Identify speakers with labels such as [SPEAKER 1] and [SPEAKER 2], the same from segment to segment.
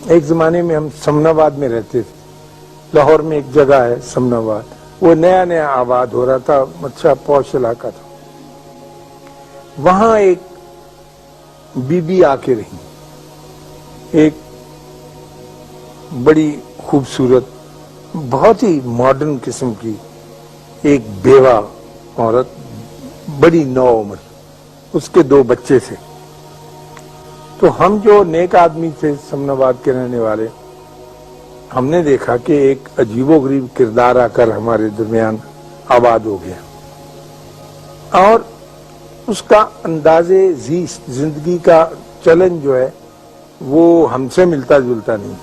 [SPEAKER 1] ایک زمانے میں ہم سمناباد میں رہتے تھے، لاہور میں ایک جگہ ہے سمناباد، وہ نیا نیا آباد ہو رہا تھا، اچھا پوش علاقہ تھا. وہاں ایک بی بی آ کے رہی، ایک بڑی خوبصورت بہت ہی ماڈرن قسم کی ایک بیوہ عورت، بڑی نو عمر، اس کے 2 بچے تھے. تو ہم جو نیک آدمی تھے سمن آباد کے رہنے والے، ہم نے دیکھا کہ ایک عجیب و غریب کردار آ کر ہمارے درمیان آباد ہو گیا، اور اس کا انداز زندگی کا چلن جو ہے وہ ہم سے ملتا جلتا نہیں،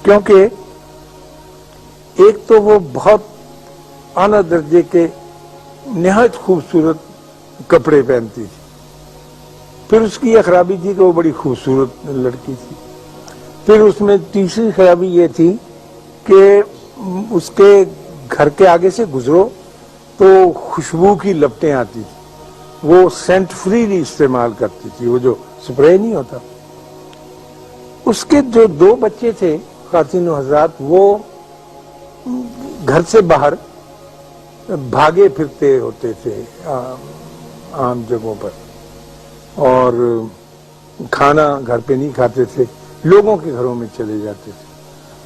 [SPEAKER 1] کیونکہ ایک تو وہ بہت اعلیٰ درجے کے نہایت خوبصورت کپڑے پہنتی تھی، پھر اس کی یہ خرابی تھی کہ وہ بڑی خوبصورت لڑکی تھی، پھر اس میں تیسری خرابی یہ تھی کہ اس کے گھر کے آگے سے گزرو تو خوشبو کی لپٹیں آتی تھی، وہ سینٹ فریلی استعمال کرتی تھی، وہ جو سپرے نہیں ہوتا. اس کے جو 2 بچے تھے خواتین و حضرات، وہ گھر سے باہر بھاگے پھرتے ہوتے تھے عام جگہوں پر، اور کھانا گھر پہ نہیں کھاتے تھے، لوگوں کے گھروں میں چلے جاتے تھے،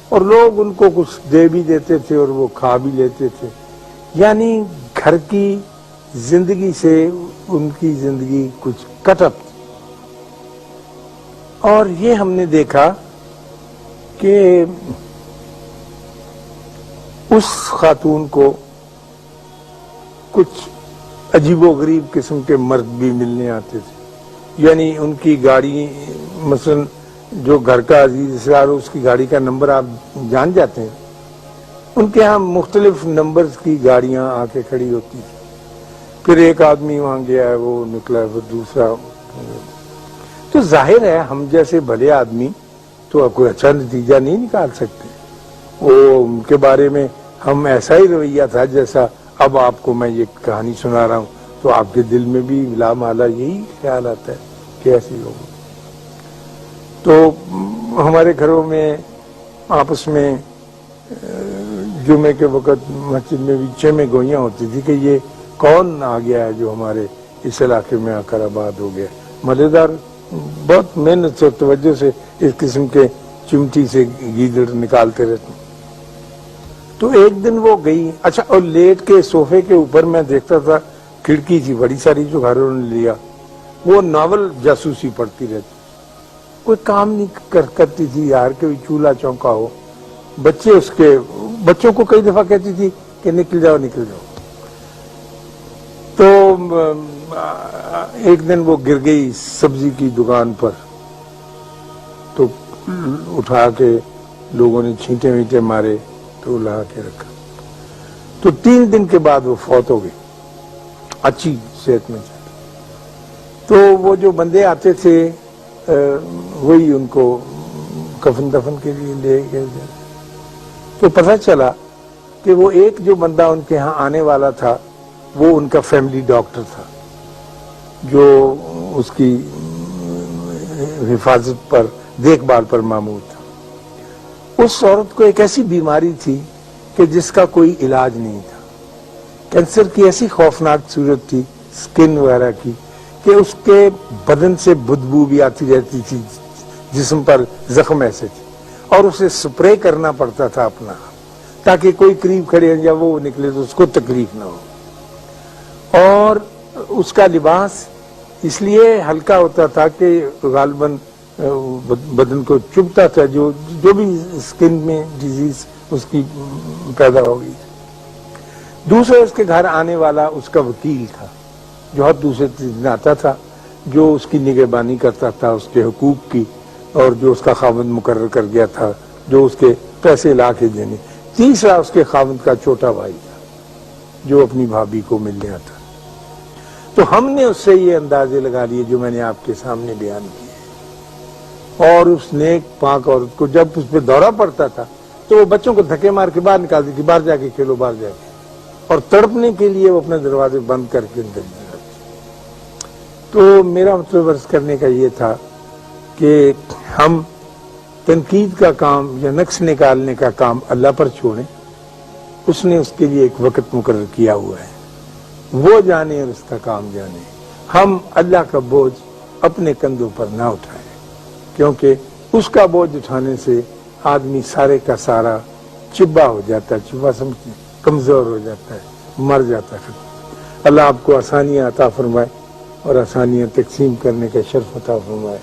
[SPEAKER 1] اور لوگ ان کو کچھ دے بھی دیتے تھے اور وہ کھا بھی لیتے تھے. یعنی گھر کی زندگی سے ان کی زندگی کچھ کٹ اپ تھی. اور یہ ہم نے دیکھا کہ اس خاتون کو کچھ عجیب و غریب قسم کے مرد بھی ملنے آتے تھے. یعنی ان کی گاڑی، مثلا جو گھر کا عزیز اسرار، اس کی گاڑی کا نمبر آپ جان جاتے ہیں، ان کے ہاں مختلف نمبرز کی گاڑیاں آ کے کھڑی ہوتی تھی. پھر ایک آدمی وہاں گیا ہے، وہ نکلا، پھر دوسرا. تو ظاہر ہے ہم جیسے بھلے آدمی تو کوئی اچھا نتیجہ نہیں نکال سکتے. وہ ان کے بارے میں ہم ایسا ہی رویہ تھا جیسا اب آپ کو میں یہ کہانی سنا رہا ہوں، تو آپ کے دل میں بھی لا مالا یہی خیال آتا ہے کہ ایسے لوگ. تو ہمارے گھروں میں آپس میں جمعے کے وقت مسجد میں بھی چیمیں گوئیاں ہوتی تھی کہ یہ کون آ گیا ہے جو ہمارے اس علاقے میں آ کر آباد ہو گیا. مزیدار بہت محنت اور توجہ سے اس قسم کے چمٹی سے گیدڑ نکالتے رہتے. تو ایک دن وہ گئی، اچھا، اور لیٹ کے صوفے کے اوپر میں دیکھتا تھا، کھڑکی تھی بڑی ساری جو گھروں نے لیا، وہ ناول جاسوسی پڑھتی رہتی، کوئی کام نہیں کرتی تھی یار، کوئی چولہا چونکا ہو. بچے اس کے بچوں کو کئی دفعہ کہتی تھی کہ نکل جاؤ نکل جاؤ. تو ایک دن وہ گر گئی سبزی کی دکان پر، تو اٹھا کے لوگوں نے چھینٹے وینٹے مارے تو لا کے رکھا. تو 3 دن کے بعد وہ فوت ہو گئی، اچھی صحت میں چل. تو وہ جو بندے آتے تھے وہی ان کو کفن دفن کے لیے لے گئے. تو پتہ چلا کہ وہ ایک جو بندہ ان کے ہاں آنے والا تھا وہ ان کا فیملی ڈاکٹر تھا، جو اس کی حفاظت پر، دیکھ بھال پر مامور تھا. اس عورت کو ایک ایسی بیماری تھی کہ جس کا کوئی علاج نہیں تھا. کینسر کی ایسی خوفناک صورت تھی سکن وغیرہ کی کہ اس کے بدن سے بدبو بھی آتی رہتی تھی، جسم پر زخم ایسے تھے، اور اسے سپرے کرنا پڑتا تھا اپنا، تاکہ کوئی قریب کھڑے یا وہ نکلے تو اس کو تکلیف نہ ہو. اور اس کا لباس اس لیے ہلکا ہوتا تھا کہ غالباً بدن کو چبھتا تھا، جو بھی سکن میں ڈیزیز اس کی پیدا ہو گئی. دوسرا اس کے گھر آنے والا اس کا وکیل تھا، جو ہر دوسرے دن آتا تھا، جو اس کی نگہبانی کرتا تھا اس کے حقوق کی، اور جو اس کا خاوند مقرر کر گیا تھا جو اس کے پیسے لا کے دینے. تیسرا اس کے خاوند کا چھوٹا بھائی تھا جو اپنی بھابھی کو ملنے آتا. تو ہم نے اس سے یہ اندازے لگا لیے جو میں نے آپ کے سامنے بیان کیے، اور اس نیک پاک عورت کو جب اس پہ دورہ پڑتا تھا تو وہ بچوں کو دھکے مار کے باہر نکالتی تھی، باہر جا کے کھیلو، باہر جا کے، اور تڑپنے کے لیے وہ اپنے دروازے بند کر کے اندر جاتی. تو میرا مطلب عرض کرنے کا یہ تھا کہ ہم تنقید کا کام یا نقص نکالنے کا کام اللہ پر چھوڑیں، اس نے اس کے لیے ایک وقت مقرر کیا ہوا ہے، وہ جانے اور اس کا کام جانے۔ ہم اللہ کا بوجھ اپنے کندھوں پر نہ اٹھائیں، کیونکہ اس کا بوجھ اٹھانے سے آدمی سارے کا سارا چبا ہو جاتا ہے، چبا سمجھتے ہیں، کمزور ہو جاتا ہے، مر جاتا ہے۔ اللہ آپ کو آسانیاں عطا فرمائے اور آسانیاں تقسیم کرنے کا شرف عطا فرمائے۔